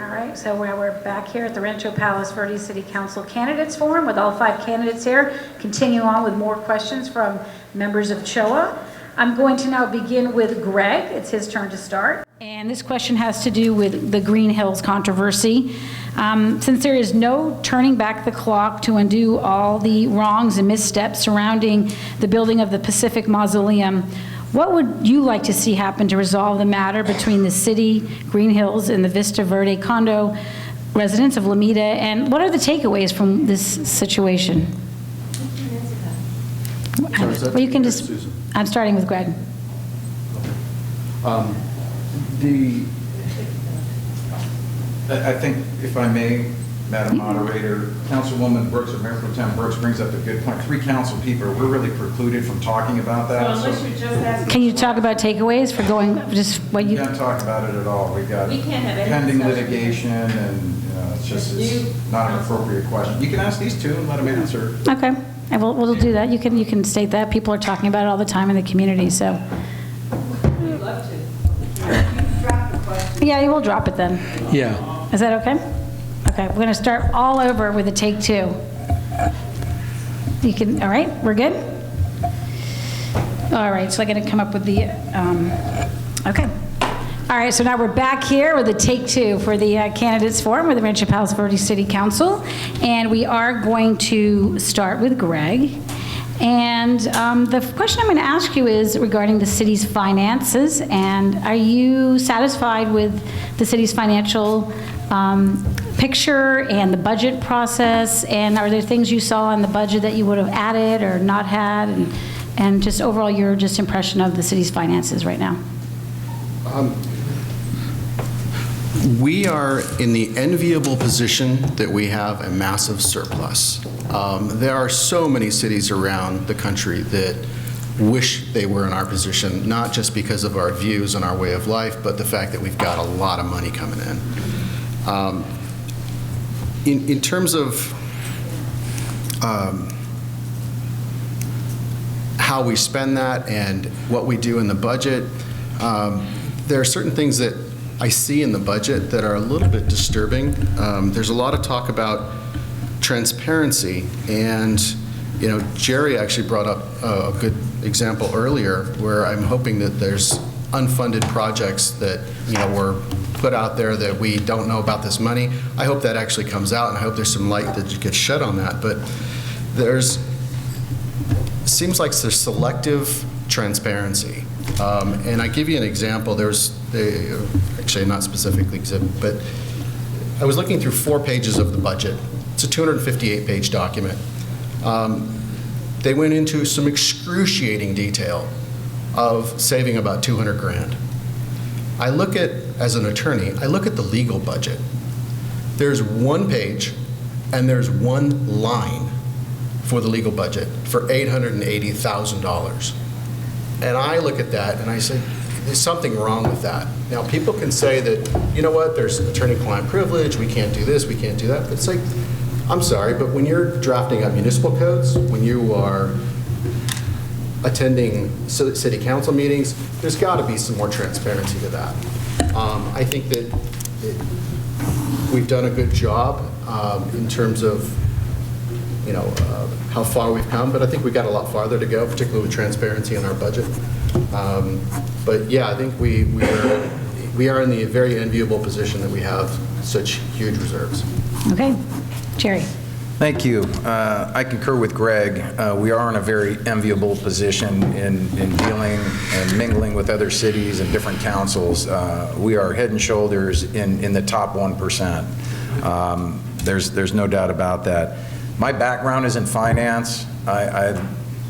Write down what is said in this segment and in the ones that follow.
All right, so we're back here at the Rancho Palos Verdes City Council Candidates Forum with all 5 candidates here. Continue on with more questions from members of CHOA. I'm going to now begin with Greg. It's his turn to start. And this question has to do with the Green Hills controversy. Since there is no turning back the clock to undo all the wrongs and missteps surrounding the building of the Pacific Mausoleum, what would you like to see happen to resolve the matter between the city, Green Hills, and the Vista Verde condo residents of Lomita? And what are the takeaways from this situation? Well, you can just, I'm starting with Greg. I think, if I may, Madam Moderator, Councilwoman Brooks, or Mayor Pro Tem Brooks brings up a good point. 3 council people, we're really precluded from talking about that. So unless you just ask. Can you talk about takeaways for going, just what you? We can't talk about it at all. We got We can't have any pending discussion. litigation, and it's not an appropriate question. You can ask these 2 and let them answer. Okay, and we'll do that. You can state that. People are talking about it all the time in the community, so. We'd love to. Drop the question. Yeah, you will drop it then. Yeah. Is that okay? Okay, we're going to start all over with a take 2. You can, all right, we're good? All right, so I'm going to come up with the, okay. All right, so now we're back here with a take 2 for the candidates forum with the Rancho Palos Verdes City Council. And we are going to start with Greg. And the question I'm going to ask you is regarding the city's finances. And are you satisfied with the city's financial picture and the budget process? And are there things you saw in the budget that you would have added or not had? And just overall, your just impression of the city's finances right now? We are in the enviable position that we have a massive surplus. There are so many cities around the country that wish they were in our position, not just how of our views and our way of life, but the fact that we've got a lot of money coming in. In terms of how we spend that and what we do in the budget, there are certain things that I see in the budget that are a little bit disturbing. There's a lot of talk about transparency, and Jerry actually brought up a good example earlier where I'm hoping that there's unfunded projects that were put out there that we don't know about this money. I hope that actually comes out, and I hope there's some light that gets shed on that. But seems like there's selective transparency. And I give you an example. Actually not specifically exhibit, but I was looking through 4 pages of the budget. It's a 258-page document. They went into some excruciating detail of saving about 200 grand. As an attorney, I look at the legal budget. There's 1 page and there's 1 line for the legal budget for $880,000. And I look at that and I say, there's something wrong with that. Now, people can say that, you know what, there's attorney-client privilege, we can't do this, we can't do that. But it's like, I'm sorry, but when you're drafting up municipal codes, when you are attending city council meetings, there's got to be some more transparency to that. I think that we've done a good job in terms of how far we've come, but I think we've got a lot farther to go, particularly with transparency in our budget. But yeah, I think we are in the very enviable position that we have such huge reserves. Okay, Jerry. Thank you. I concur with Greg. We are in a very enviable position in dealing and mingling with other cities and different councils. We are head and shoulders in the top 1%. There's no doubt about that. My background is in finance.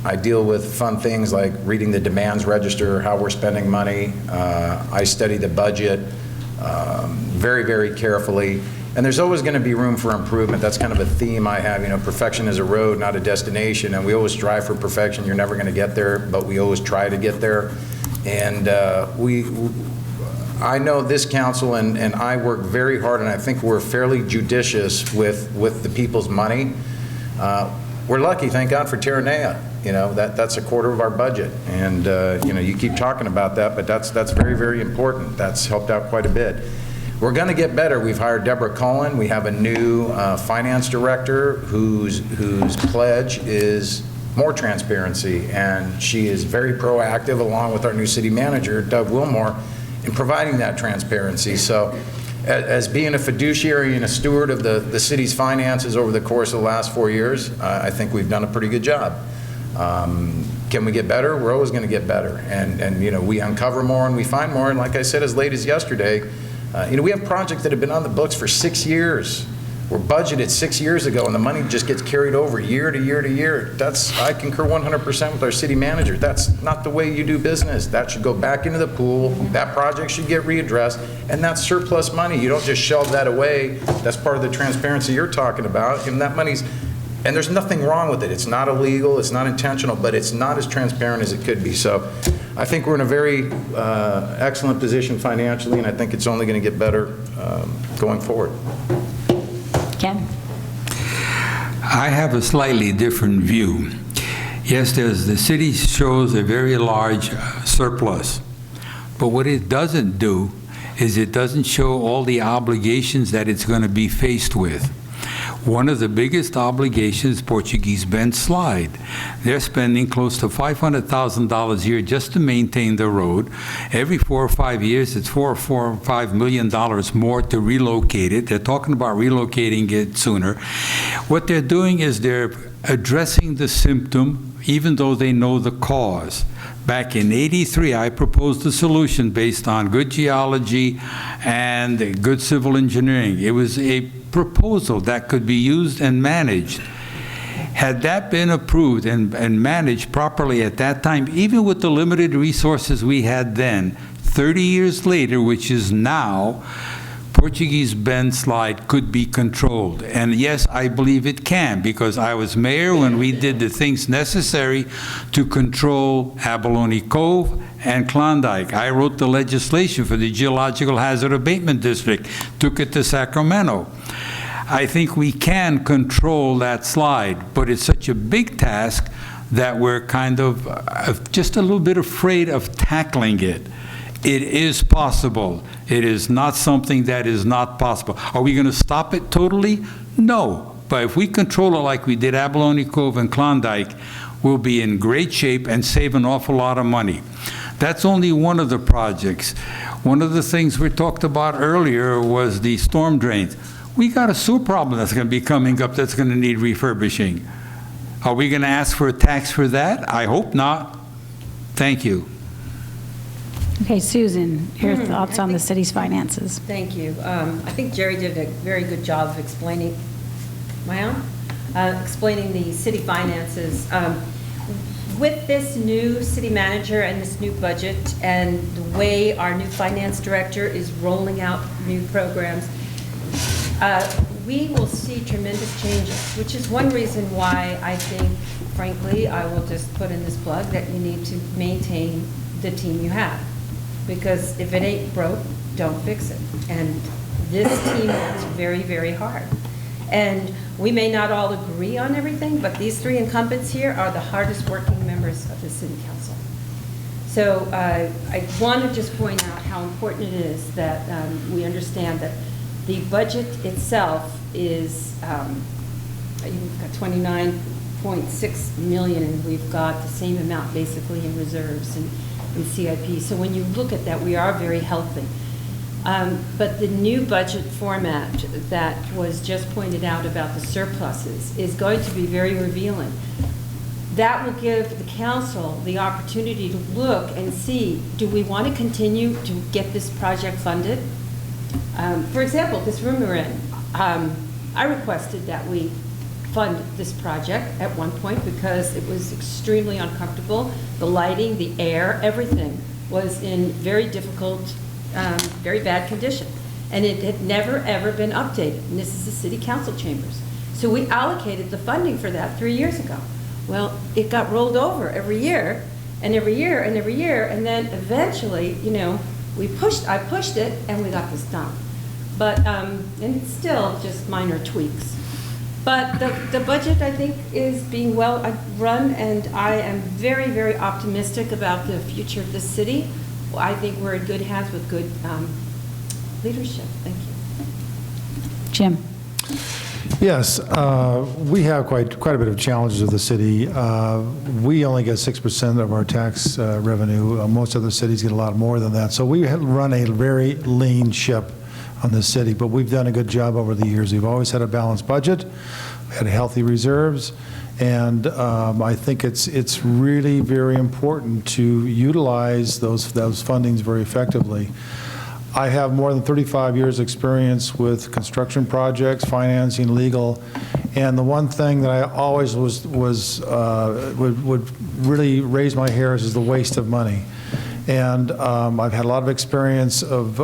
I deal with fun things like reading the demands register, how we're spending money. I study the budget very, very carefully. And there's always going to be room for improvement. That's kind of a theme I have. Perfection is a road, not a destination. And we always strive for perfection. You're never going to get there, but we always try to get there. And I know this council and I work very hard, and I think we're fairly judicious with the people's money. We're lucky, thank God for Terranea. That's a quarter of our budget. And you keep talking about that, but that's very, very important. That's helped out quite a bit. we're going to get better. We've hired Deborah Cullen. We have a new finance director whose pledge is more transparency, and she is very proactive, along with our new city manager, Doug Wilmore, in providing that transparency. So as being a fiduciary and a steward of the city's finances over the course of the last 4 years, I think we've done a pretty good job. Can we get better? We're always going to get better. And you know, we uncover more and we find more. And like I said, as late as yesterday, you know, we have projects that have been on the books for 6 years. Were budgeted 6 years ago, and the money just gets carried over year to year to year. I concur 100% with our city manager. That's not the way you do business. That should go back into the pool. That project should get readdressed, and that's surplus money. You don't just shelve that away. That's part of the transparency you're talking about, and that money's, and there's nothing wrong with it. It's not illegal, it's not intentional, but it's not as transparent as it could be. So I think we're in a very excellent position financially, and I think it's only going to get better going forward. Ken? I have a slightly different view. Yes, the city shows a very large surplus, but what it doesn't do is it doesn't show all the obligations that it's going to be faced with. One of the biggest obligations, Portuguese Bend Slide. They're spending close to $500,000 a year just to maintain the road. Every 4 or 5 years, it's $4 or $5 million more to relocate it. They're talking about relocating it sooner. What they're doing is they're addressing the symptom, even though they know the cause. Back in '83, I proposed a solution based on good geology and good civil engineering. It was a proposal that could be used and managed. Had that been approved and managed properly at that time, even with the limited resources we had then, 30 years later, which is now, Portuguese Bend Slide could be controlled. And yes, I believe it can, because I was mayor when we did the things necessary to control Abalone Cove and Klondike. I wrote the legislation for the Geological Hazard Abatement District, took it to Sacramento. I think we can control that slide, but it's such a big task that we're kind of just a little bit afraid of tackling it. It is possible. It is not something that is not possible. Are we going to stop it totally? No. But if we control it like we did Abalone Cove and Klondike, we'll be in great shape and save an awful lot of money. That's only one of the projects. One of the things we talked about earlier was the storm drains. We got a sewer problem that's going to be coming up that's going to need refurbishing. Are we going to ask for a tax for that? I hope not. Thank you. Okay, Susan, your thoughts on the city's finances? Thank you. I think Jerry did a very good job of explaining, explaining the city finances. With this new city manager and this new budget and the way our new finance director is rolling out new programs, we will see tremendous changes, which is one reason why I think, frankly, I will just put in this plug that you need to maintain the team you have. Because if it ain't broke, don't fix it. And this team works very, very hard. And we may not all agree on everything, but these three incumbents here are the hardest working members of the city council. So I want to just point out how important it is that we understand that the budget itself is, you've got 29.6 million, and we've got the same amount basically in reserves and CIP. So when you look at that, we are very healthy. But the new budget format that was just pointed out about the surpluses is going to be very revealing. That will give the council the opportunity to look and see, do we want to continue to get this project funded? For example, this room we're in, I requested that we fund this project at one point because it was extremely uncomfortable. The lighting, the air, everything was in very difficult, very bad condition. And it had never, ever been updated. And this is the city council chambers. So we allocated the funding for that 3 years ago. Well, it got rolled over every year, and every year, and every year, and then eventually, you know, I pushed it, and we got this done. But, and it's still just minor tweaks. But the budget, I think, is being well run, and I am very, very optimistic about the future of this city. I think we're in good hands with good leadership. Thank you. Jim? Yes, we have quite a bit of challenges with the city. We only get 6% of our tax revenue. Most other cities get a lot more than that. So we run a very lean ship on the city, but we've done a good job over the years. We've always had a balanced budget, had healthy reserves, and I think it's really very important to utilize those fundings very effectively. I have more than 35 years' experience with construction projects, financing, legal, and the one thing that I always would really raise my hairs is the waste of money. And I've had a lot of experience of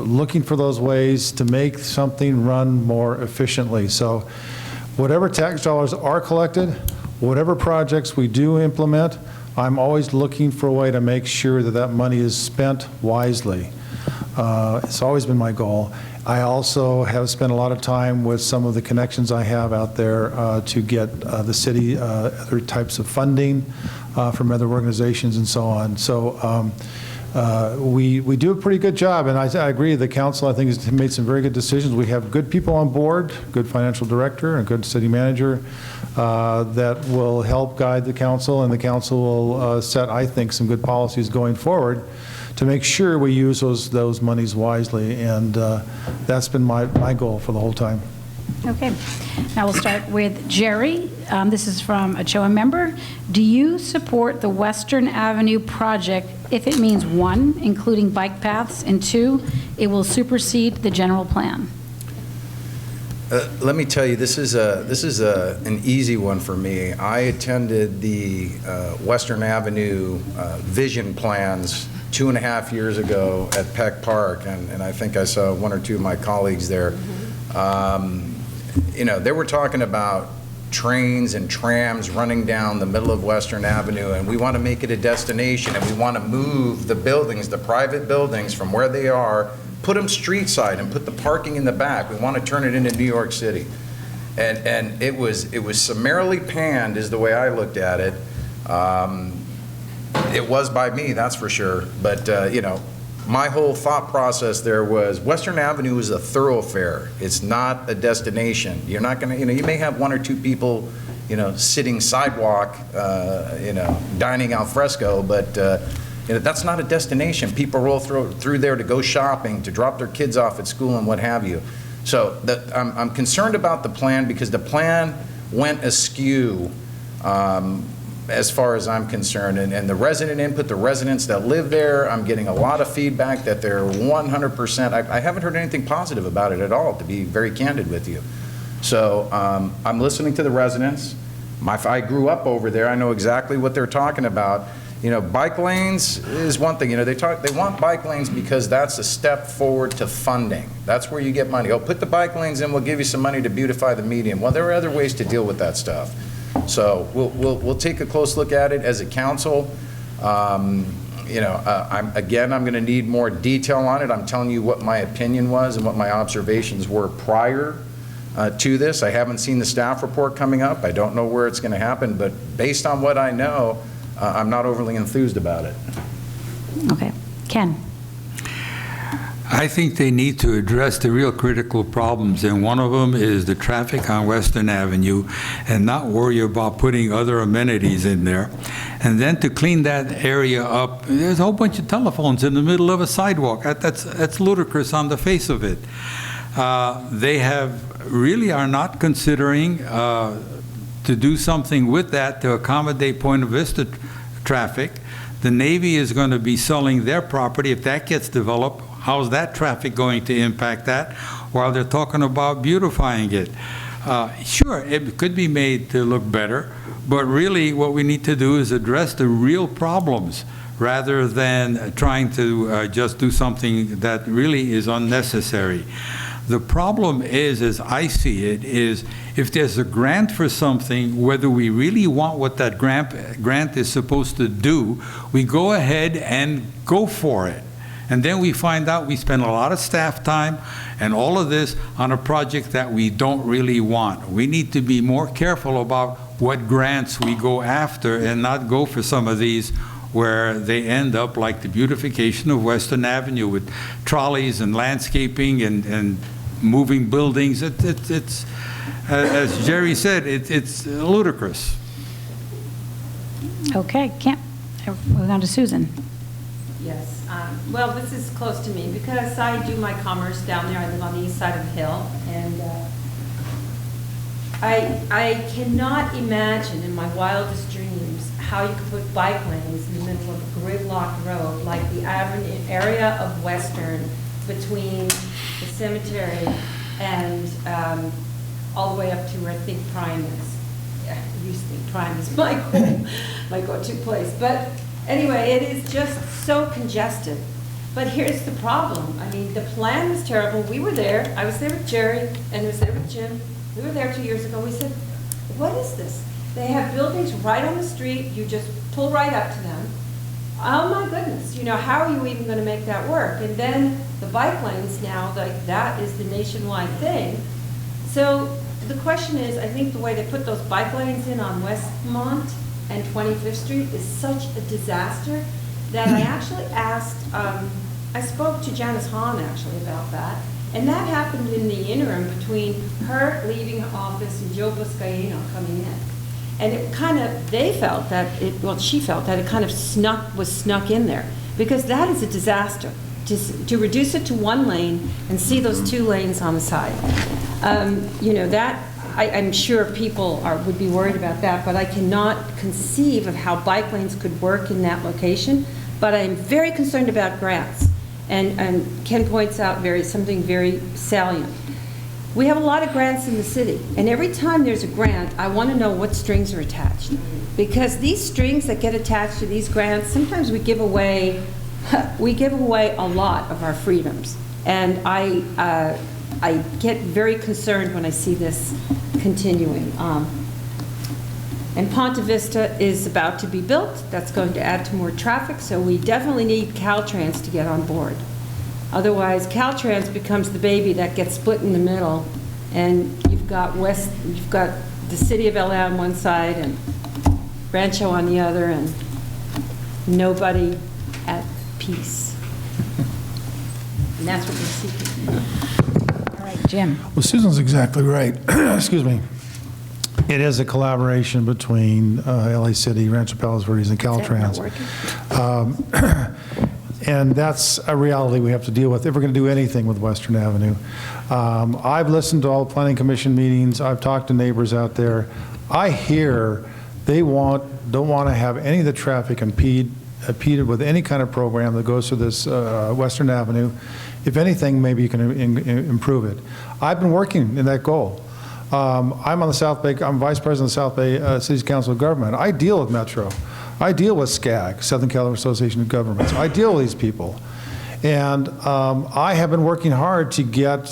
looking for those ways to make something run more efficiently. So whatever tax dollars are collected, whatever projects we do implement, I'm always looking for a way to make sure that that money is spent wisely. It's always been my goal. I also have spent a lot of time with some of the connections I have out there to get the city other types of funding from other organizations and so on. So we do a pretty good job, and I agree the council, I think, has made some very good decisions. We have good people on board, good financial director, and good city manager that will help guide the council, and the council will set, I think, some good policies going forward to make sure we use those monies wisely, and that's been my goal for the whole time. Okay. Now we'll start with Jerry. This is from a CHOA member. Do you support the Western Avenue project if it means, 1, including bike paths, and 2, it will supersede the general plan? Let me tell you, this is an easy one for me. I attended the Western Avenue vision plans 2.5 years ago at Peck Park, and I think I saw 1 or 2 of my colleagues there. You know, they were talking about trains and trams running down the middle of Western Avenue, and we want to make it a destination, and we want to move the buildings, the private buildings, from where they are, put them street side and put the parking in the back. We want to turn it into New York City. And it was summarily panned is the way I looked at it. It was by me, that's for sure. But, you know, my whole thought process there was Western Avenue is a thoroughfare. It's not a destination. You're not going to, you know, you may have 1 or 2 people, you know, sitting sidewalk, you know, dining al fresco, but you know, that's not a destination. People roll through there to go shopping, to drop their kids off at school and what have you. So I'm concerned about the plan because the plan went askew as far as I'm concerned. And the resident input, the residents that live there, I'm getting a lot of feedback that they're 100%, I haven't heard anything positive about it at all, to be very candid with you. So I'm listening to the residents. I grew up over there. I know exactly what they're talking about. You know, bike lanes is one thing. You know, they want bike lanes because that's a step forward to funding. That's where you get money. Oh, put the bike lanes in, we'll give you some money to beautify the median. Well, there are other ways to deal with that stuff. So we'll take a close look at it as a council. You know, I'm going to need more detail on it. I'm telling you what my opinion was and what my observations were prior to this. I haven't seen the staff report coming up. I don't know where it's going to happen, but based on what I know, I'm not overly enthused about it. Okay. Ken? I think they need to address the real critical problems, and one of them is the traffic on Western Avenue, and not worry about putting other amenities in there. And then to clean that area up, there's a whole bunch of telephones in the middle of a sidewalk. That's ludicrous on the face of it. They really are not considering to do something with that to accommodate Point Vista traffic. The Navy is going to be selling their property. If that gets developed, how's that traffic going to impact that while they're talking about beautifying it? Sure, it could be made to look better, but really what we need to do is address the real problems rather than trying to just do something that really is unnecessary. The problem is, as I see it, is if there's a grant for something, whether we really want what that grant is supposed to do, we go ahead and go for it. And then we find out we spend a lot of staff time and all of this on a project that we don't really want. We need to be more careful about what grants we go after and not go for some of these where they end up like the beautification of Western Avenue with trolleys and landscaping and moving buildings. It's as Jerry said, it's ludicrous. Okay, Kim. Moving on to Susan. Yes, well, this is close to me because I do my commerce down there. I live on the east side of the hill, and I cannot imagine in my wildest dreams how you could put bike lanes in the middle of a gridlocked road like the area of Western between the cemetery and all the way up to where I think Prime is. Yeah, I used to think Prime is my go-to place. But anyway, it is just so congested. But here's the problem. I mean, the plan was terrible. We were there. I was there with Jerry and I was there with Jim. We were there 2 years ago. We said, what is this? They have buildings right on the street. You just pull right up to them. Oh my goodness, you know, how are you even going to make that work? And then the bike lanes now, like that is the nationwide thing. So the question is, I think the way they put those bike lanes in on Westmont and 25th Street is such a disaster that I actually asked, I spoke to Janice Hahn actually about that. And that happened in the interim between her leaving office and Joe Buscaino coming in. And it kind of, they felt that she felt that it kind of was snuck in there. Because that is a disaster, to reduce it to one lane and see those 2 lanes on the side. You know, that, I'm sure people would be worried about that, but I cannot conceive of how bike lanes could work in that location. But I'm very concerned about grants. And Ken points out something very salient. We have a lot of grants in the city, and every time there's a grant, I want to know what strings are attached. Because these strings that get attached to these grants, sometimes we give away a lot of our freedoms. And I get very concerned when I see this continuing. And Ponte Vista is about to be built. That's going to add to more traffic, so we definitely need Caltrans to get on board. Otherwise, Caltrans becomes the baby that gets split in the middle, and you've got the city of LA on one side and Rancho on the other, and nobody at peace. And that's what we're seeking. All right, Jim. Well, Susan's exactly right. Excuse me. It is a collaboration between LA City, Rancho Palos Verdes, and Caltrans. And that's a reality we have to deal with if we're going to do anything with Western Avenue. I've listened to all the Planning Commission meetings. I've talked to neighbors out there. I hear they don't want to have any of the traffic impeded with any kind of program that goes through this Western Avenue. If anything, maybe you can improve it. I've been working in that goal. I'm on the South Bay. I'm vice president of the South Bay City's Council of Government. I deal with Metro. I deal with SCAG, Southern California Association of Governments. I deal with these people. And I have been working hard to get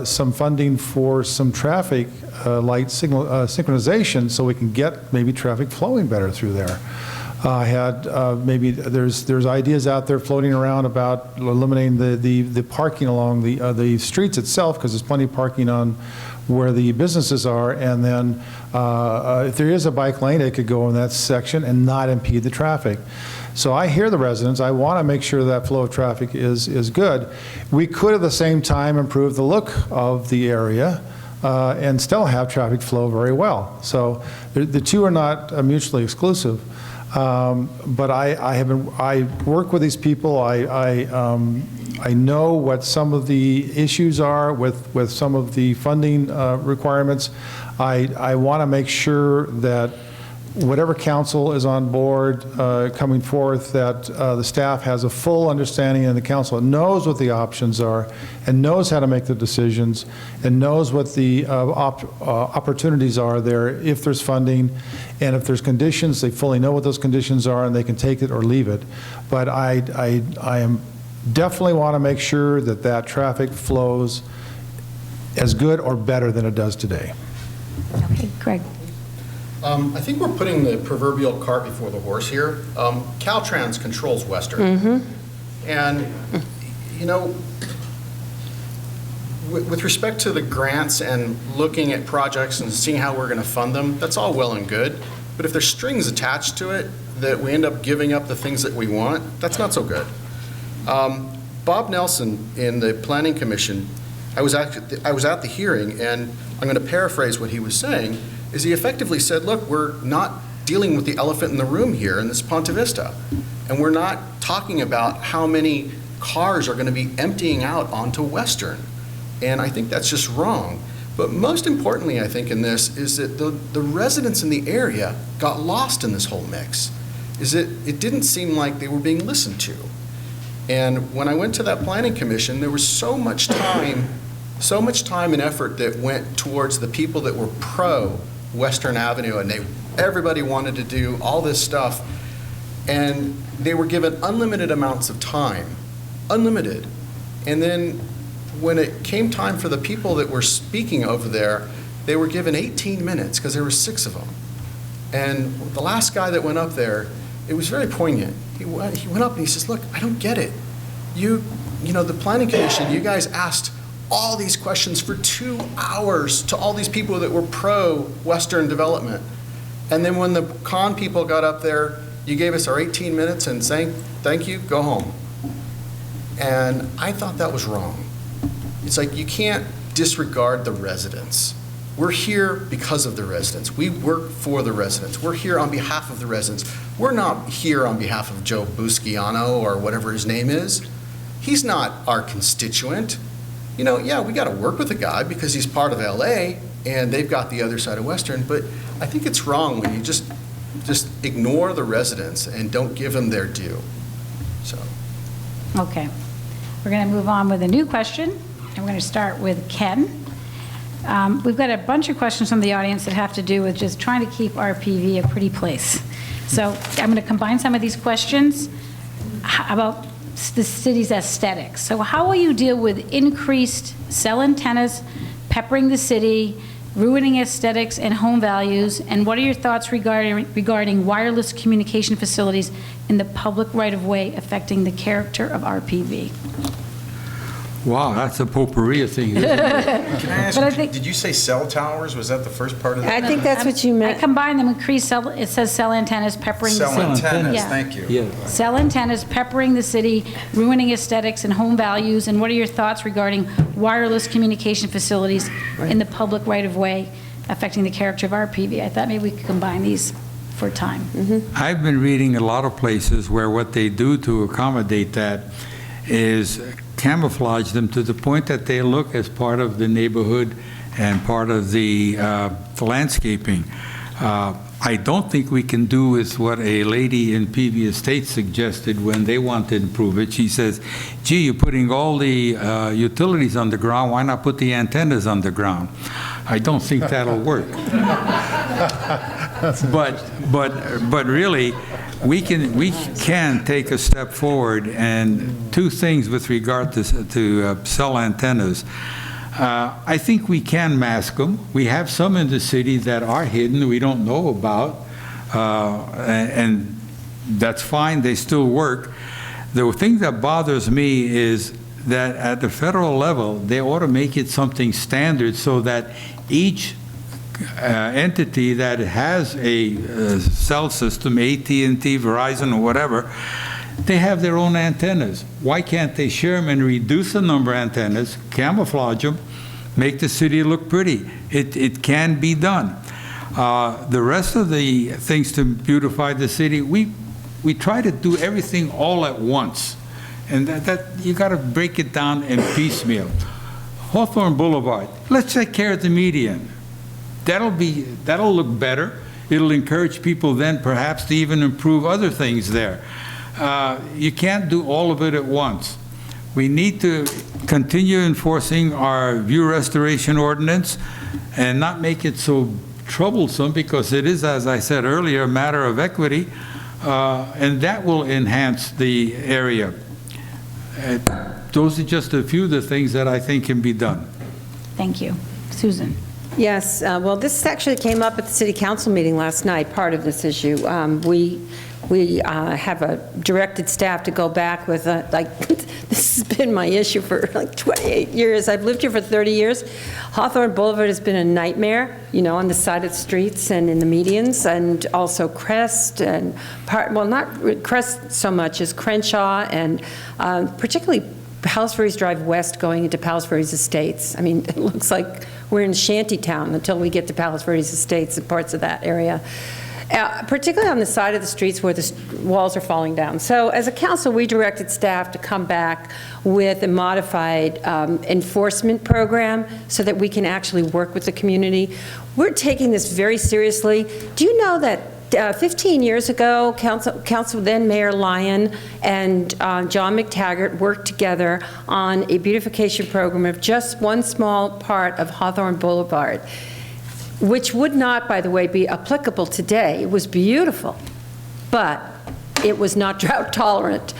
some funding for some traffic light signal synchronization so we can get maybe traffic flowing better through there. I had maybe there's ideas out there floating around about eliminating the parking along the streets itself, because there's plenty of parking on where the businesses are, and then if there is a bike lane, it could go in that section and not impede the traffic. So I hear the residents. I want to make sure that flow of traffic is good. We could at the same time improve the look of the area and still have traffic flow very well. So the two are not mutually exclusive. But I work with these people. I know what some of the issues are with some of the funding requirements. I want to make sure that whatever council is on board coming forth, that the staff has a full understanding, and the council knows what the options are and knows how to make the decisions and knows what the opportunities are there if there's funding, and if there's conditions, they fully know what those conditions are and they can take it or leave it. But I am definitely want to make sure that that traffic flows as good or better than it does today. Okay, Greg. I think we're putting the proverbial cart before the horse here. Caltrans controls Western. And, you know, with respect to the grants and looking at projects and seeing how we're going to fund them, that's all well and good. But if there's strings attached to it that we end up giving up the things that we want, that's not so good. Bob Nelson in the Planning Commission, I was at the hearing, and I'm going to paraphrase what he was saying, is he effectively said, look, we're not dealing with the elephant in the room here in this Ponte Vista, and we're not talking about how many cars are going to be emptying out onto Western. And I think that's just wrong. But most importantly, I think, in this is that the residents in the area got lost in this whole mix. Is that it didn't seem like they were being listened to. And when I went to that planning commission, there was so much time and effort that went towards the people that were pro Western Avenue, and everybody wanted to do all this stuff, and they were given unlimited amounts of time, unlimited. And then when it came time for the people that were speaking over there, they were given 18 minutes because there were 6 of them. And the last guy that went up there, it was very poignant. He went up and he says, look, I don't get it. You know, the planning commission, you guys asked all these questions for 2 hours to all these people that were pro-Western development. And then when the con people got up there, you gave us our 18 minutes and saying, thank you, go home. And I thought that was wrong. It's like you can't disregard the residents. We're here because of the residents. We work for the residents. We're here on behalf of the residents. We're not here on behalf of Joe Busciano or whatever his name is. He's not our constituent. You know, yeah, we got to work with the guy because he's part of LA and they've got the other side of Western, but I think it's wrong when you just ignore the residents and don't give them their due. So. Okay. We're going to move on with a new question, and we're going to start with Ken. We've got a bunch of questions from the audience that have to do with just trying to keep RPV a pretty place. So I'm going to combine some of these questions about the city's aesthetics. So how will you deal with increased cell antennas peppering the city, ruining aesthetics and home values, and what are your thoughts regarding wireless communication facilities in the public right-of-way affecting the character of RPV? Wow, that's a potpourri of things, isn't it? Can I ask, But I think- did you say cell towers? Was that the first part of I that? think that's what you I meant. combine them, increased cell, it says cell antennas peppering the Cell city. antennas, Yeah. thank you. Yeah. Cell antennas peppering the city, ruining aesthetics and home values, and what are your thoughts regarding wireless communication facilities in the public right-of-way affecting the character of RPV? I thought maybe we could combine these for time. I've been reading a lot of places where what they do to accommodate that is camouflage them to the point that they look as part of the neighborhood and part of the landscaping. I don't think we can do with what a lady in PV Estates suggested when they wanted to improve it. She says, gee, you're putting all the utilities underground, why not put the antennas underground? I don't think that'll work. But really, we can take a step forward, and 2 things with regard to cell antennas. I think we can mask them. We have some in the city that are hidden, we don't know about, and that's fine, they still work. The thing that bothers me is that at the federal level, they ought to make it something standard so that each entity that has a cell system, AT&T, Verizon, or whatever, they have their own antennas. Why can't they share them and reduce the number of antennas, camouflage them, make the city look pretty? It can be done. The rest of the things to beautify the city, we try to do everything all at once. And that you got to break it down in piecemeal. Hawthorne Boulevard, let's take care of the median. That'll look better. It'll encourage people then perhaps to even improve other things there. You can't do all of it at once. We need to continue enforcing our view restoration ordinance and not make it so troublesome, because it is, as I said earlier, a matter of equity, and that will enhance the area. Those are just a few of the things that I think can be done. Thank you. Susan? Yes, well, this actually came up at the city council meeting last night, part of this issue. We have directed staff to go back with like this has been my issue for like 28 years. I've lived here for 30 years. Hawthorne Boulevard has been a nightmare, on the side of the streets and in the medians, and also Crest and not Crest so much as Crenshaw, and particularly Palos Verdes Drive West going into Palos Verdes Estates. I mean, it looks like we're in Shantytown until we get to Palos Verdes Estates and parts of that area. Particularly on the side of the streets where the walls are falling down. So as a council, we directed staff to come back with a modified enforcement program so that we can actually work with the community. We're taking this very seriously. Do you know that 15 years ago, Council then Mayor Lyon and John McTaggart worked together on a beautification program of just one small part of Hawthorne Boulevard, which would not, by the way, be applicable today. It was beautiful, but it was not drought tolerant.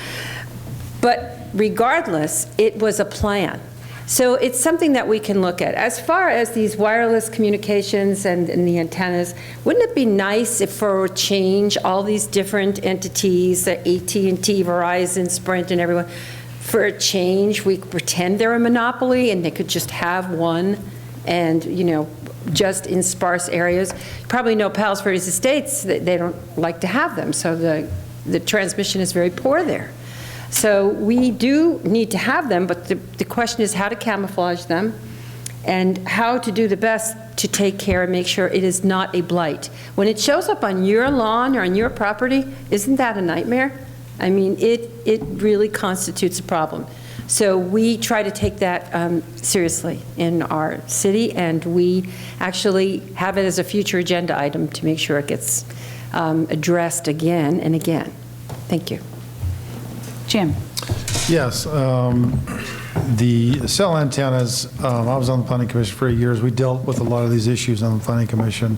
But regardless, it was a plan. So it's something that we can look at. As far as these wireless communications and the antennas, wouldn't it be nice if for a change, all these different entities, the AT&T, Verizon, Sprint, and everyone, for a change, we could pretend they're a monopoly and they could just have one and, just in sparse areas. You probably know Palos Verdes Estates, they don't like to have them, so the transmission is very poor there. So we do need to have them, but the question is how to camouflage them and how to do the best to take care and make sure it is not a blight. When it shows up on your lawn or on your property, isn't that a nightmare? I mean, it really constitutes a problem. So we try to take that seriously in our city, and we actually have it as a future agenda item to make sure it gets addressed again and again. Thank you. Jim? Yes. The cell antennas, I was on the Planning Commission for 8 years. We dealt with a lot of these issues on the Planning Commission.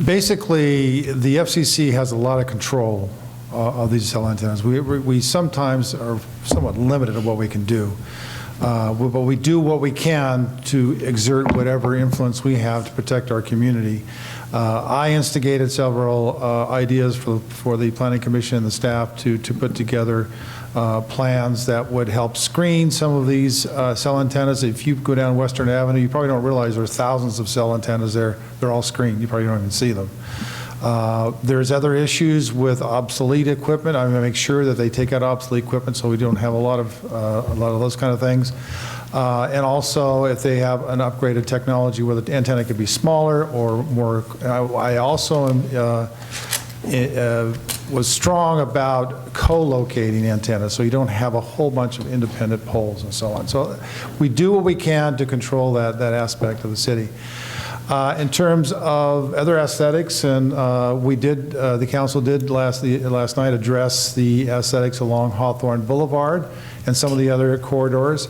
Basically, the FCC has a lot of control of these cell antennas. We sometimes are somewhat limited in what we can do, but we do what we can to exert whatever influence we have to protect our community. I instigated several ideas for the Planning Commission and the staff to put together plans that would help screen some of these cell antennas. If you go down Western Avenue, you probably don't realize there's thousands of cell antennas there. They're all screened. You probably don't even see them. There's other issues with obsolete equipment. I'm going to make sure that they take out obsolete equipment so we don't have a lot of those kind of things. And also, if they have an upgraded technology where the antenna could be smaller or more. I also was strong about co-locating antennas so you don't have a whole bunch of independent poles and so on. So we do what we can to control that aspect of the city. In terms of other aesthetics, and the council did last night address the aesthetics along Hawthorne Boulevard and some of the other corridors.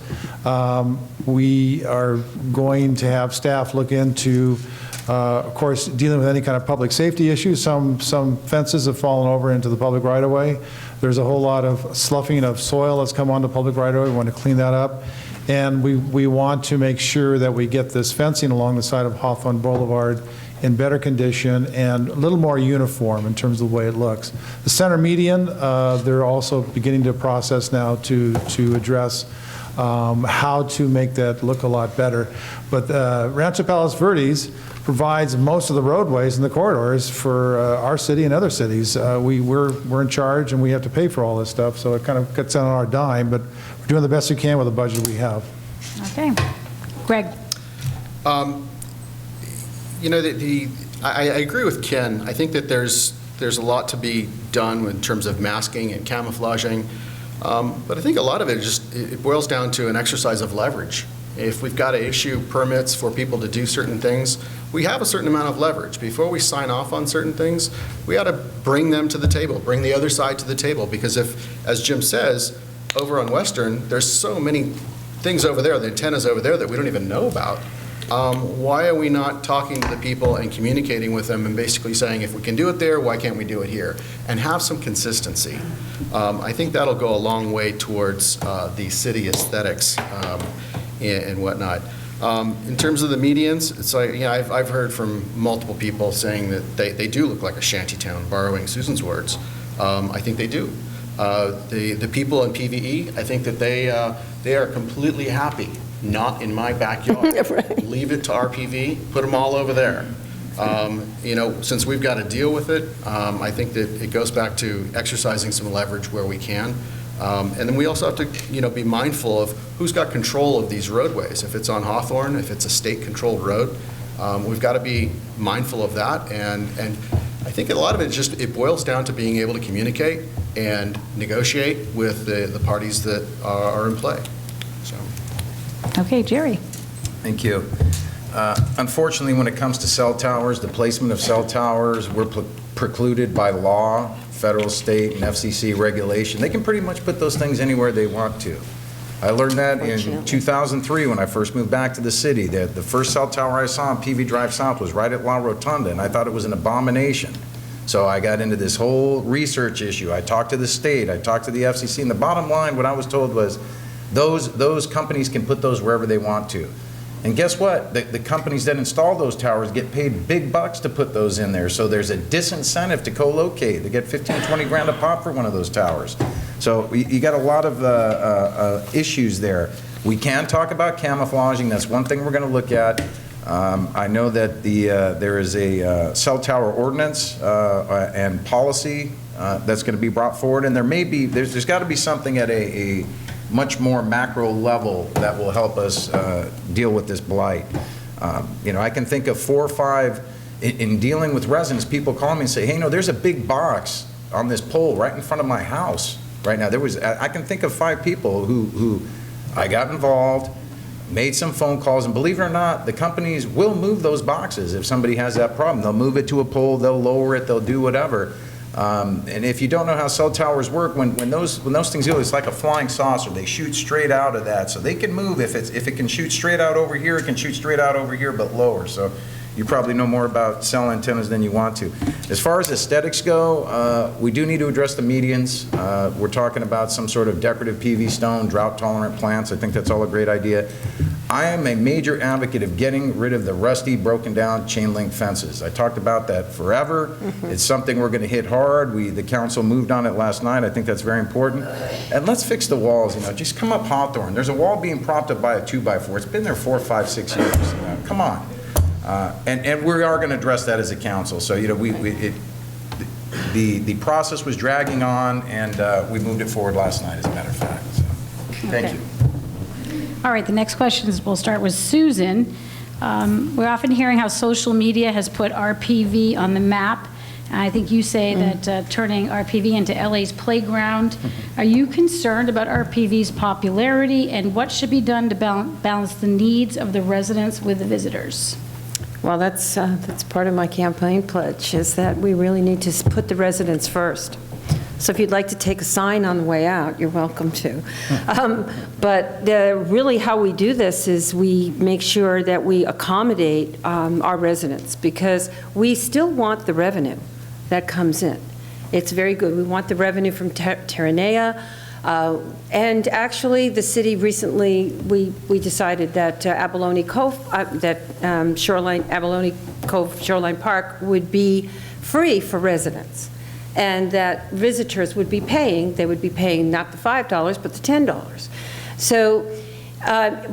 We are going to have staff look into, of course, dealing with any kind of public safety issues. Some fences have fallen over into the public right-of-way. There's a whole lot of sloughing of soil that's come onto public right-of-way. We want to clean that up. And we want to make sure that we get this fencing along the side of Hawthorne Boulevard in better condition and a little more uniform in terms of the way it looks. The center median, they're also beginning to process now to address how to make that look a lot better. But Rancho Palos Verdes provides most of the roadways and the corridors for our city and other cities. We're in charge and we have to pay for all this stuff, so it kind of cuts down on our dime, but we're doing the best we can with the budget we have. Okay. Greg? I agree with Ken. I think that there's a lot to be done in terms of masking and camouflaging, but I think a lot of it it boils down to an exercise of leverage. If we've got to issue permits for people to do certain things, we have a certain amount of leverage. Before we sign off on certain things, we ought to bring them to the table, bring the other side to the table, because if, as Jim says, over on Western, there's so many things over there, the antennas over there that we don't even know about. Why are we not talking to the people and communicating with them and basically saying, if we can do it there, why can't we do it here? And have some consistency. I think that'll go a long way towards the city aesthetics and whatnot. In terms of the medians, it's like, I've heard from multiple people saying that they do look like a shanty town, borrowing Susan's words. I think they do. The people in PVE, I think that they are completely happy, not in my backyard. Right. Leave it to RPV, put them all over there. Since we've got to deal with it, I think that it goes back to exercising some leverage where we can. And then we also have to, be mindful of who's got control of these roadways. If it's on Hawthorne, if it's a state-controlled road, we've got to be mindful of that. And I think a lot of it boils down to being able to communicate and negotiate with the parties that are in play. So. Okay, Jerry. Thank you. Unfortunately, when it comes to cell towers, the placement of cell towers, we're precluded by law, federal, state, and FCC regulation. They can pretty much put those things anywhere they want to. I learned that in 2003 when I first moved back to the city. The first cell tower I saw on PV Drive South was right at La Rotunda, and I thought it was an abomination. So I got into this whole research issue. I talked to the state, I talked to the FCC, and the bottom line, what I was told was, those companies can put those wherever they want to. And guess what? The companies that install those towers get paid big bucks to put those in there. So there's a disincentive to co-locate. They get 15, 20 grand a pop for one of those towers. So you got a lot of issues there. We can talk about camouflaging. That's one thing we're going to look at. I know that there is a cell tower ordinance and policy that's going to be brought forward. And there's got to be something at a much more macro level that will help us deal with this blight. I can think of 4 or 5, in dealing with residents, people call me and say, hey, there's a big box on this pole right in front of my house right now. I can think of 5 people who I got involved, made some phone calls, and believe it or not, the companies will move those boxes if somebody has that problem. They'll move it to a pole, they'll lower it, they'll do whatever. And if you don't know how cell towers work, when those things go, it's like a flying saucer. They shoot straight out of that, so they can move. If it can shoot straight out over here, it can shoot straight out over here, but lower. So you probably know more about cell antennas than you want to. As far as aesthetics go, we do need to address the medians. We're talking about some sort of decorative PV stone, drought-tolerant plants. I think that's all a great idea. I am a major advocate of getting rid of the rusty, broken-down chain-link fences. I talked about that forever. It's something we're going to hit hard. The council moved on it last night. I think that's very important. And let's fix the walls. Just come up Hawthorne. There's a wall being propped up by a 2x4. It's been there 4, 5, 6 years. Come on. And we are going to address that as a council. So, the process was dragging on, and we moved it forward last night, as a matter of fact. So, thank you. All right, the next questions, we'll start with Susan. We're often hearing how social media has put RPV on the map. And I think you say that turning RPV into LA's playground. Are you concerned about RPV's popularity, and what should be done to balance the needs of the residents with the visitors? Well, that's part of my campaign pledge, is that we really need to put the residents first. So if you'd like to take a sign on the way out, you're welcome to. But really how we do this is we make sure that we accommodate our residents, because we still want the revenue that comes in. It's very good. We want the revenue from Terranea. And actually, the city recently, we decided that Abalone Cove, Abalone Cove Shoreline Park would be free for residents, and that visitors would be paying. They would be paying not the $5, but the $10. So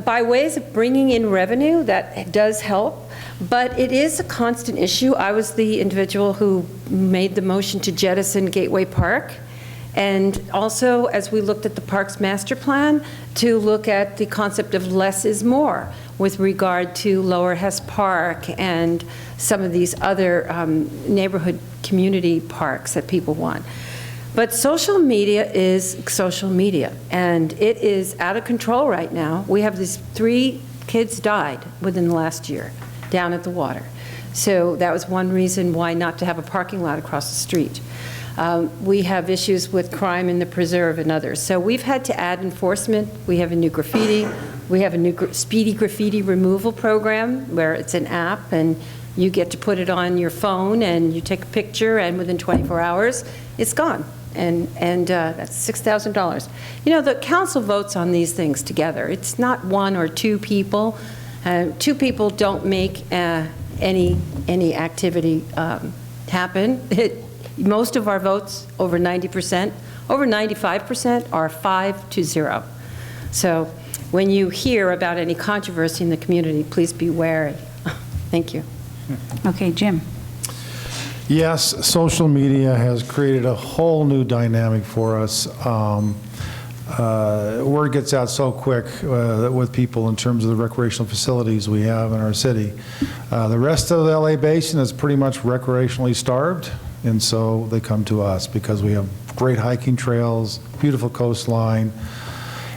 by ways of bringing in revenue, that does help, but it is a constant issue. I was the individual who made the motion to jettison Gateway Park, and also, as we looked at the Parks Master Plan, to look at the concept of less is more with regard to Lower Hess Park and some of these other neighborhood community parks that people want. But social media is social media, and it is out of control right now. We have these 3 kids died within the last year down at the water. So that was one reason why not to have a parking lot across the street. We have issues with crime in the preserve and others. So we've had to add enforcement. We have a new graffiti. We have a new speedy graffiti removal program where it's an app, and you get to put it on your phone, and you take a picture, and within 24 hours, it's gone. And that's $6,000. The council votes on these things together. It's not 1 or 2 people. 2 people don't make any activity happen. Most of our votes, over 90%, over 95% are 5-0. So when you hear about any controversy in the community, please be wary. Thank you. Okay, Jim. Yes, social media has created a whole new dynamic for us. Word gets out so quick with people in terms of the recreational facilities we have in our city. The rest of the LA Basin is pretty much recreationally starved, and so they come to us because we have great hiking trails, beautiful coastline,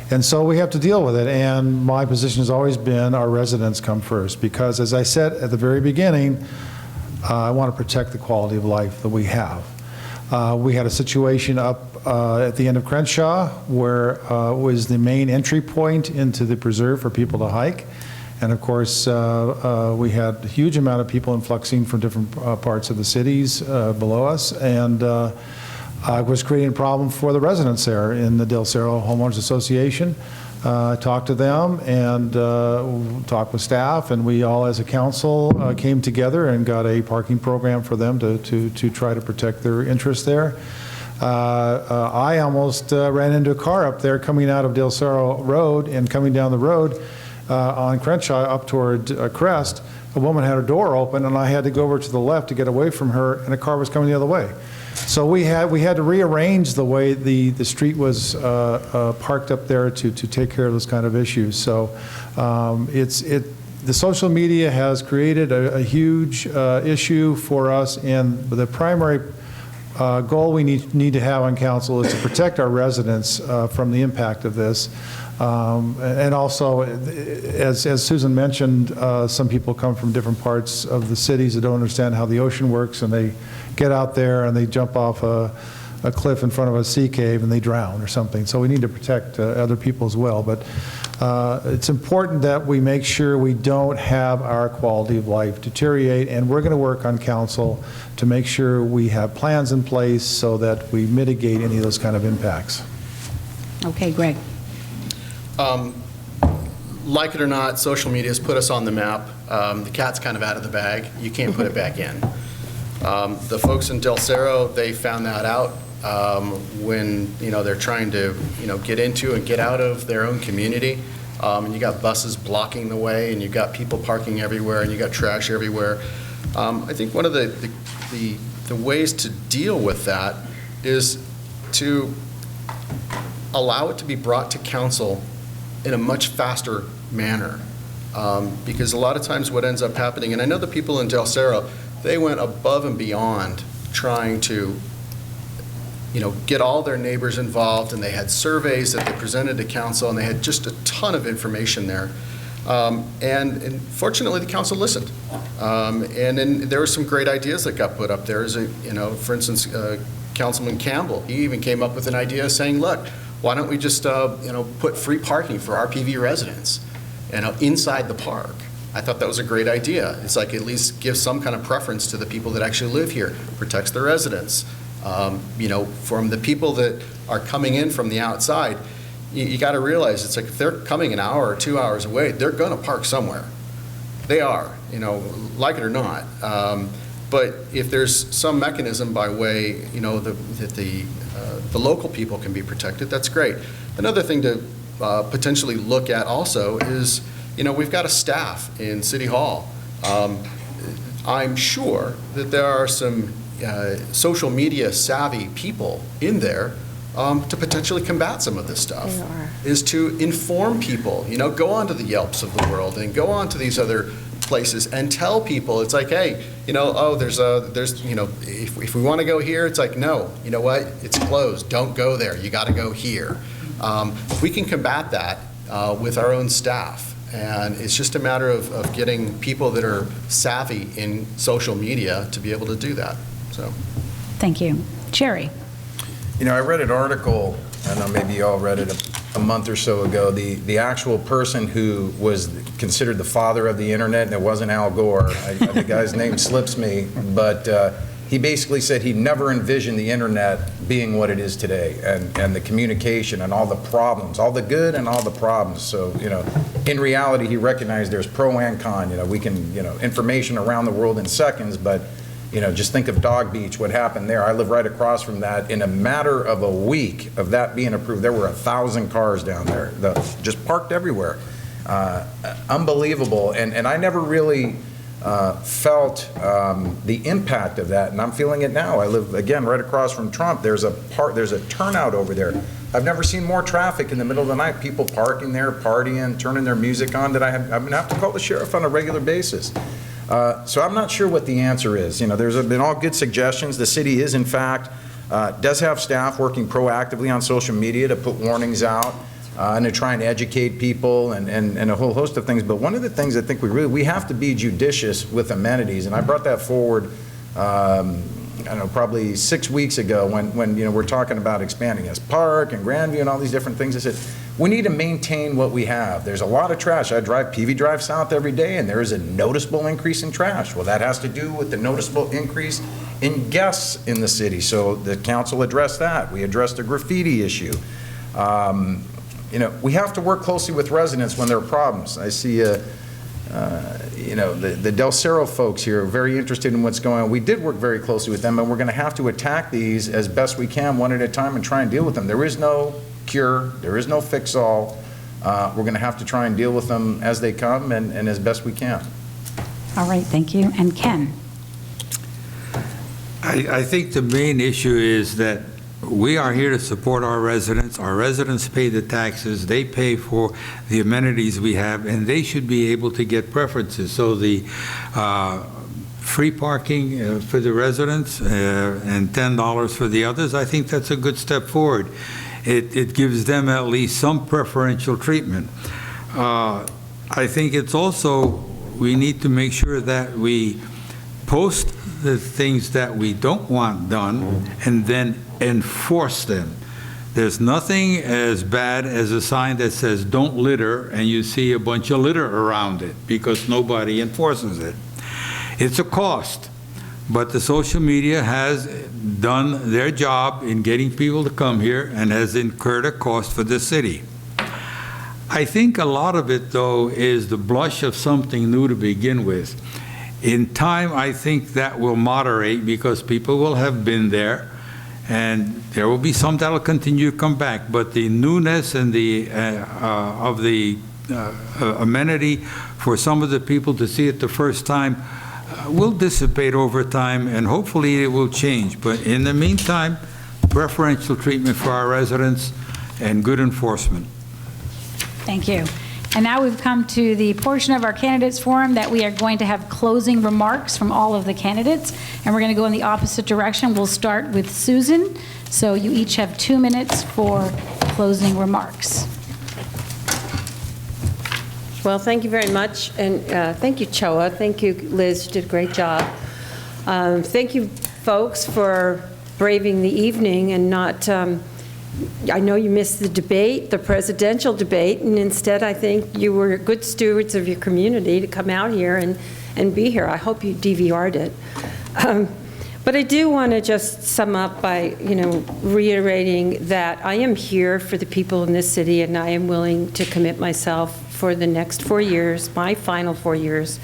and so we have to deal with it. And my position has always been our residents come first, because as I said at the very beginning, I want to protect the quality of life that we have. We had a situation up at the end of Crenshaw where it was the main entry point into the preserve for people to hike. And of course, we had a huge amount of people influxing from different parts of the cities below us. And it was creating a problem for the residents there in the Del Cerro Homeowners Association. Talked to them and talked with staff, and we all as a council came together and got a parking program for them to try to protect their interests there. I almost ran into a car up there coming out of Del Cerro Road and coming down the road on Crenshaw up toward Crest. A woman had her door open, and I had to go over to the left to get away from her, and a car was coming the other way. So we had to rearrange the way the street was parked up there to take care of those kind of issues. So the social media has created a huge issue for us, and the primary goal we need to have on council is to protect our residents from the impact of this. And also, as Susan mentioned, some people come from different parts of the cities that don't understand how the ocean works, and they get out there and they jump off a cliff in front of a sea cave and they drown or something. So we need to protect other people as well. But it's important that we make sure we don't have our quality of life deteriorate, and we're going to work on council to make sure we have plans in place so that we mitigate any of those kind of impacts. Okay, Greg. Like it or not, social media has put us on the map. The cat's kind of out of the bag. You can't put it back in. The folks in Del Cerro, they found that out when they're trying to get into and get out of their own community. And you got buses blocking the way, and you got people parking everywhere, and you got trash everywhere. I think one of the ways to deal with that is to allow it to be brought to council in a much faster manner. Because a lot of times what ends up happening, and I know the people in Del Cerro, they went above and beyond trying to get all their neighbors involved, and they had surveys that they presented to council, and they had just a ton of information there. And fortunately, the council listened. And then there were some great ideas that got put up there. For instance, Councilman Campbell, he even came up with an idea saying, look, why don't we just put free parking for RPV residents inside the park? I thought that was a great idea. It's like at least give some kind of preference to the people that actually live here, protects the residents. From the people that are coming in from the outside, you got to realize it's like if they're coming an hour or 2 hours away, they're going to park somewhere. They are, like it or not. But if there's some mechanism by way, that the local people can be protected, that's great. Another thing to potentially look at also is, we've got a staff in City Hall. I'm sure that there are some social media savvy people in there to potentially combat some of this stuff. They are. Is to inform people, go onto the Yelps of the world and go on to these other places and tell people, it's like, hey, if we want to go here, it's like, no, you know what, it's closed, don't go there, you got to go here. We can combat that with our own staff, and it's just a matter of getting people that are savvy in social media to be able to do that. So, Thank you. Jerry. I read an article, I don't know, maybe you all read it a month or so ago, the actual person who was considered the father of the internet, and it wasn't Al Gore, the guy's name slips me, but he basically said he never envisioned the internet being what it is today, and the communication and all the problems, all the good and all the problems. So, in reality, he recognized there's pro and con. We can, information around the world in seconds, but Just think of Dog Beach, what happened there. I live right across from that. In a matter of a week of that being approved, there were 1,000 cars down there, just parked everywhere. Unbelievable. And I never really felt the impact of that, and I'm feeling it now. I live, again, right across from Trump. There's a turnout over there. I've never seen more traffic in the middle of the night, people parking there, partying, turning their music on, that I'm going to have to call the sheriff on a regular basis. So I'm not sure what the answer is. There's been all good suggestions. The city is, in fact, does have staff working proactively on social media to put warnings out and to try and educate people and a whole host of things. But one of the things I think we have to be judicious with amenities, and I brought that forward I don't know, probably 6 weeks ago when we're talking about expanding S Park and Grandview and all these different things. I said, we need to maintain what we have. There's a lot of trash. I drive PV Drive South every day, and there is a noticeable increase in trash. Well, that has to do with the noticeable increase in guests in the city. So the council addressed that. We addressed the graffiti issue. We have to work closely with residents when there are problems. I see the Del Cerro folks here are very interested in what's going on. We did work very closely with them, and we're going to have to attack these as best we can, one at a time, and try and deal with them. There is no cure. There is no fix-all. We're going to have to try and deal with them as they come and as best we can. All right, thank you. And Ken? I think the main issue is that we are here to support our residents. Our residents pay the taxes. They pay for the amenities we have, and they should be able to get preferences. So the free parking for the residents and $10 for the others, I think that's a good step forward. It gives them at least some preferential treatment. I think it's also, we need to make sure that we post the things that we don't want done and then enforce them. There's nothing as bad as a sign that says don't litter and you see a bunch of litter around it because nobody enforces it. It's a cost, but the social media has done their job in getting people to come here and has incurred a cost for the city. I think a lot of it, though, is the blush of something new to begin with. In time, I think that will moderate because people will have been there, and there will be some that will continue to come back. But the newness and the amenity for some of the people to see it the first time will dissipate over time, and hopefully it will change. But in the meantime, preferential treatment for our residents and good enforcement. Thank you. And now we've come to the portion of our candidates forum that we are going to have closing remarks from all of the candidates, and we're going to go in the opposite direction. We'll start with Susan. So you each have 2 minutes for closing remarks. Well, thank you very much, and thank you, CHOA. Thank you, Liz. You did a great job. Thank you, folks, for braving the evening and not I know you missed the debate, the presidential debate, and instead I think you were good stewards of your community to come out here and be here. I hope you DVR'd it. But I do want to just sum up by, reiterating that I am here for the people in this city, and I am willing to commit myself for the next 4 years, my final 4 years.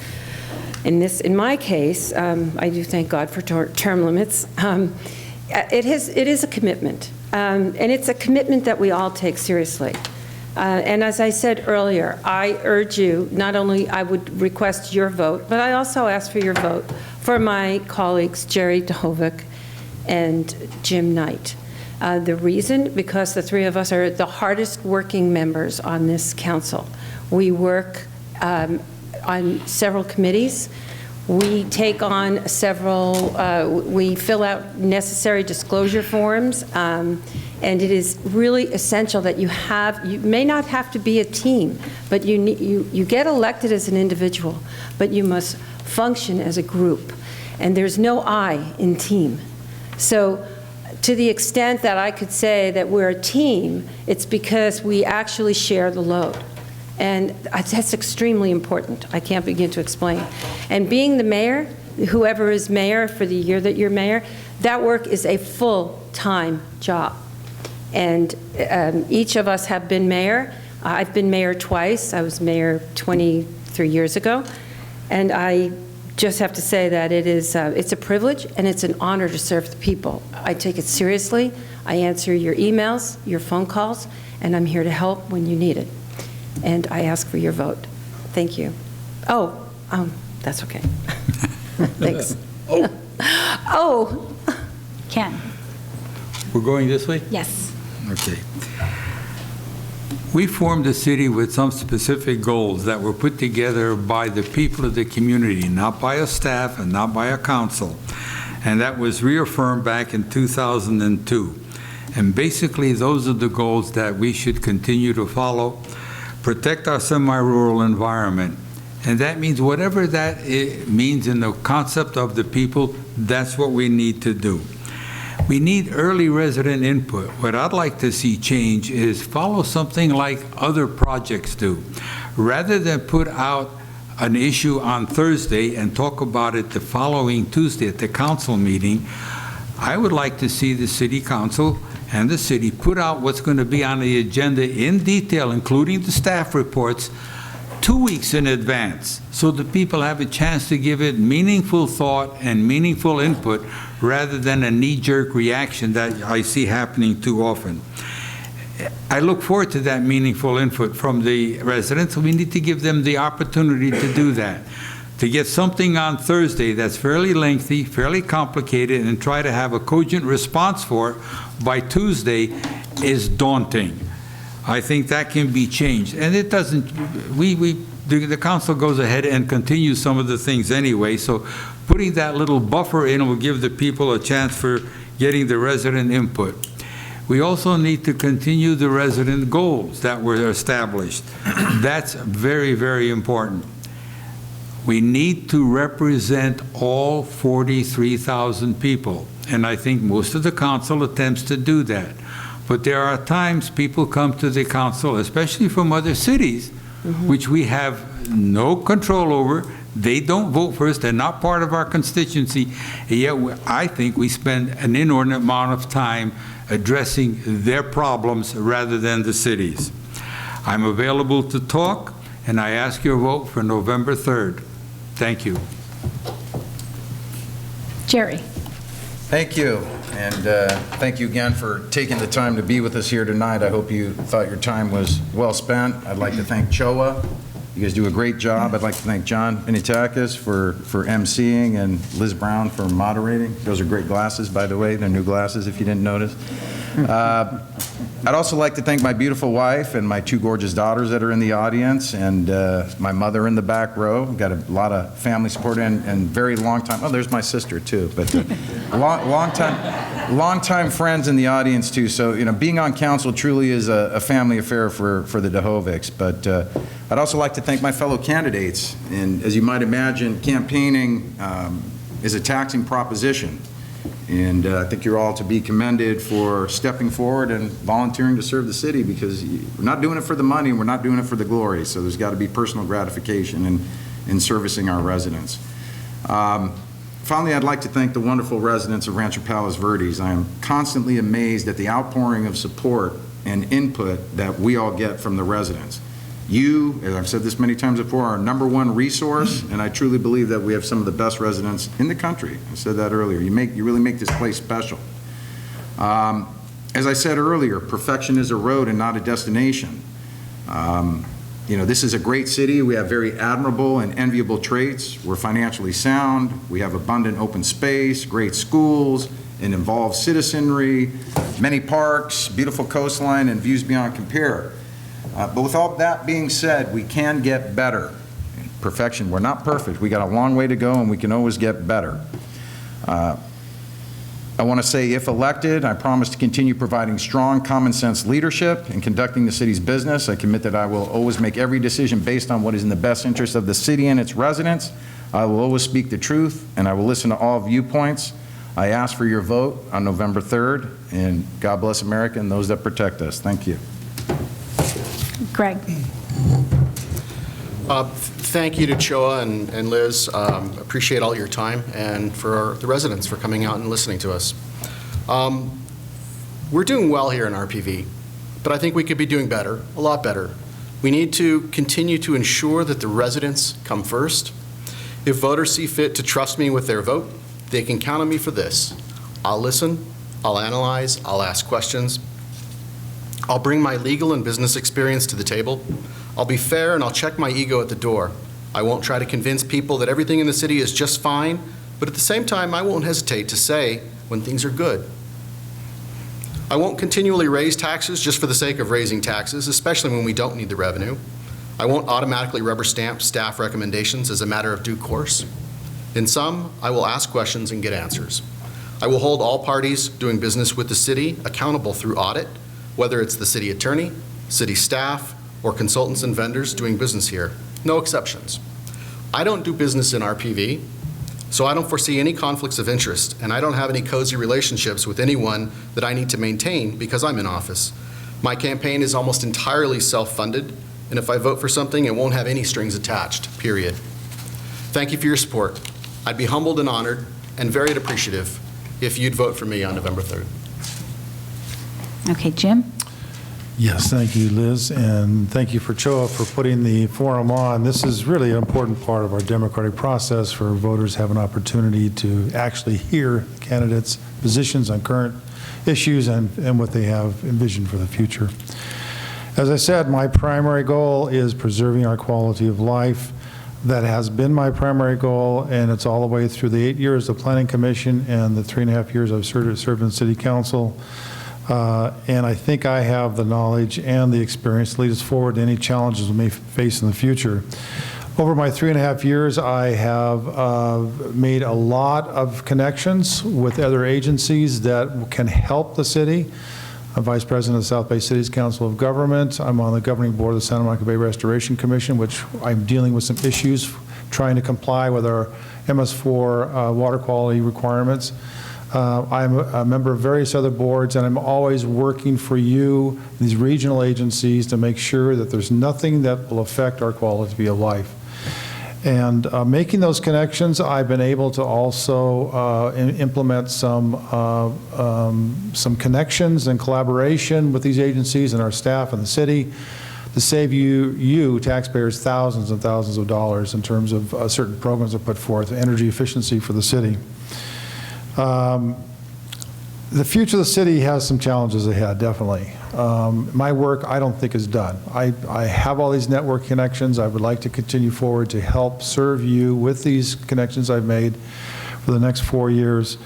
In my case, I do thank God for term limits. It is a commitment. And it's a commitment that we all take seriously. And as I said earlier, I urge you, not only I would request your vote, but I also ask for your vote for my colleagues, Jerry DeHovic and Jim Knight. The reason, because the three of us are the hardest working members on this council. We work on several committees. We take on we fill out necessary disclosure forms, and it is really essential that you may not have to be a team, but you get elected as an individual, but you must function as a group, and there's no I in team. So to the extent that I could say that we're a team, it's because we actually share the load. And that's extremely important. I can't begin to explain. And being the mayor, whoever is mayor for the year that you're mayor, that work is a full-time job. And each of us have been mayor. I've been mayor twice. I was mayor 23 years ago. And I just have to say that it's a privilege and it's an honor to serve the people. I take it seriously. I answer your emails, your phone calls, and I'm here to help when you need it. And I ask for your vote. Thank you. Oh, that's okay. Thanks. Oh. Ken? We're going this way? Yes. Okay. We formed a city with some specific goals that were put together by the people of the community, not by a staff and not by a council. And that was reaffirmed back in 2002. And basically, those are the goals that we should continue to follow. Protect our semi-rural environment. And that means whatever that means in the concept of the people, that's what we need to do. We need early resident input. What I'd like to see change is follow something like other projects do. Rather than put out an issue on Thursday and talk about it the following Tuesday at the council meeting, I would like to see the city council and the city put out what's going to be on the agenda in detail, including the staff reports, 2 weeks in advance, so the people have a chance to give it meaningful thought and meaningful input rather than a knee-jerk reaction that I see happening too often. I look forward to that meaningful input from the residents. We need to give them the opportunity to do that. To get something on Thursday that's fairly lengthy, fairly complicated, and try to have a cogent response for it by Tuesday is daunting. I think that can be changed. And it doesn't, the council goes ahead and continues some of the things anyway, so putting that little buffer in will give the people a chance for getting the resident input. We also need to continue the resident goals that were established. That's very, very important. We need to represent all 43,000 people, and I think most of the council attempts to do that. But there are times people come to the council, especially from other cities, which we have no control over. They don't vote for us. They're not part of our constituency. And yet I think we spend an inordinate amount of time addressing their problems rather than the cities. I'm available to talk, and I ask your vote for November 3rd. Thank you. Jerry? Thank you, and thank you again for taking the time to be with us here tonight. I hope you thought your time was well spent. I'd like to thank CHOA. You guys do a great job. I'd like to thank John Benitakis for emceeing and Liz Brown for moderating. Those are great glasses, by the way. They're new glasses, if you didn't notice. I'd also like to thank my beautiful wife and my 2 gorgeous daughters that are in the audience, and my mother in the back row. Got a lot of family support and very long time. Oh, there's my sister too, but long time friends in the audience too. So being on council truly is a family affair for the DeHovics. But I'd also like to thank my fellow candidates. And as you might imagine, campaigning is a taxing proposition. And I think you're all to be commended for stepping forward and volunteering to serve the city, because we're not doing it for the money, and we're not doing it for the glory. So there's got to be personal gratification in servicing our residents. Finally, I'd like to thank the wonderful residents of Rancho Palos Verdes. I am constantly amazed at the outpouring of support and input that we all get from the residents. You, as I've said this many times before, are our #1 resource, and I truly believe that we have some of the best residents in the country. I said that earlier. You really make this place special. As I said earlier, perfection is a road and not a destination. This is a great city. We have very admirable and enviable traits. We're financially sound. We have abundant open space, great schools, an involved citizenry, many parks, beautiful coastline, and views beyond compare. But with all that being said, we can get better. Perfection, we're not perfect. We got a long way to go, and we can always get better. I want to say, if elected, I promise to continue providing strong, common-sense leadership and conducting the city's business. I commit that I will always make every decision based on what is in the best interest of the city and its residents. I will always speak the truth, and I will listen to all viewpoints. I ask for your vote on November 3rd, and God bless America and those that protect us. Thank you. Greg? Thank you to CHOA and Liz. Appreciate all your time, and for the residents for coming out and listening to us. We're doing well here in RPV, but I think we could be doing better, a lot better. We need to continue to ensure that the residents come first, If voters see fit to trust me with their vote, they can count on me for this. I'll listen, I'll analyze, I'll ask questions. I'll bring my legal and business experience to the table. I'll be fair and I'll check my ego at the door. I won't try to convince people that everything in the city is just fine, but at the same time, I won't hesitate to say when things are good. I won't continually raise taxes just for the sake of raising taxes, especially when we don't need the revenue. I won't automatically rubber stamp staff recommendations as a matter of due course. In sum, I will ask questions and get answers. I will hold all parties doing business with the city accountable through audit, whether it's the city attorney, city staff, or consultants and vendors doing business here. No exceptions. I don't do business in RPV, so I don't foresee any conflicts of interest, and I don't have any cozy relationships with anyone that I need to maintain because I'm in office. My campaign is almost entirely self-funded, and if I vote for something, it won't have any strings attached, period. Thank you for your support. I'd be humbled and honored and very appreciative if you'd vote for me on November 3rd. Okay, Jim? Yes, thank you, Liz, and thank you for CHOA for putting the forum on. This is really an important part of our democratic process for voters have an opportunity to actually hear candidates' positions on current issues and what they have envisioned for the future. As I said, my primary goal is preserving our quality of life. That has been my primary goal, and it's all the way through the 8 years of Planning Commission and the 3.5 years I've served in City Council. And I think I have the knowledge and the experience to lead us forward to any challenges we may face in the future. Over my 3.5 years, I have made a lot of connections with other agencies that can help the city. I'm Vice President of the South Bay Cities Council of Government. I'm on the governing board of the Santa Monica Bay Restoration Commission, which I'm dealing with some issues trying to comply with our MS4 water quality requirements. I'm a member of various other boards, and I'm always working for you, these regional agencies, to make sure that there's nothing that will affect our quality of life. And making those connections, I've been able to also implement some connections and collaboration with these agencies and our staff and the city to save you taxpayers, thousands and thousands of dollars in terms of certain programs that put forth, energy efficiency for the city. The future of the city has some challenges ahead, definitely. My work, I don't think, is done. I have all these network connections. I would like to continue forward to help serve you with these connections I've made for the next 4 years.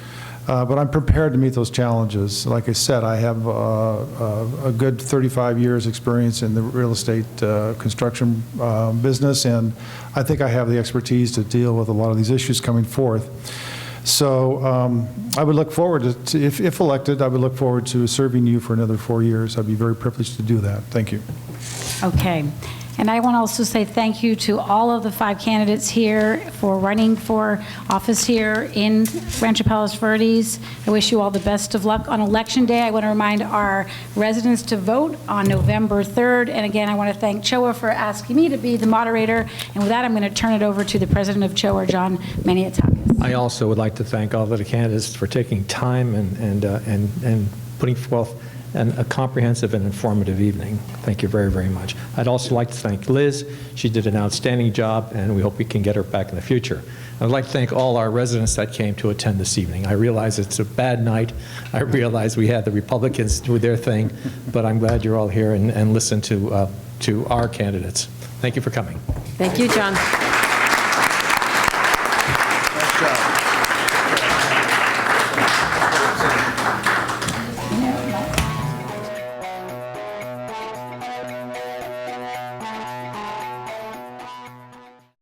But I'm prepared to meet those challenges. Like I said, I have a good 35 years experience in the real estate construction business, and I think I have the expertise to deal with a lot of these issues coming forth. So I would look forward to, if elected, I would look forward to serving you for another 4 years. I'd be very privileged to do that. Thank you. Okay. And I want to also say thank you to all of the 5 candidates here for running for office here in Rancho Palos Verdes. I wish you all the best of luck on Election Day. I want to remind our residents to vote on November 3rd. And again, I want to thank CHOA for asking me to be the moderator. And with that, I'm going to turn it over to the president of CHOA, John Maniatakis. I also would like to thank all of the candidates for taking time and putting forth a comprehensive and informative evening. Thank you very, very much. I'd also like to thank Liz. She did an outstanding job, and we hope we can get her back in the future. I'd like to thank all our residents that came to attend this evening. I realize it's a bad night. I realize we had the Republicans do their thing, but I'm glad you're all here and listen to our candidates. Thank you for coming. Thank you, John.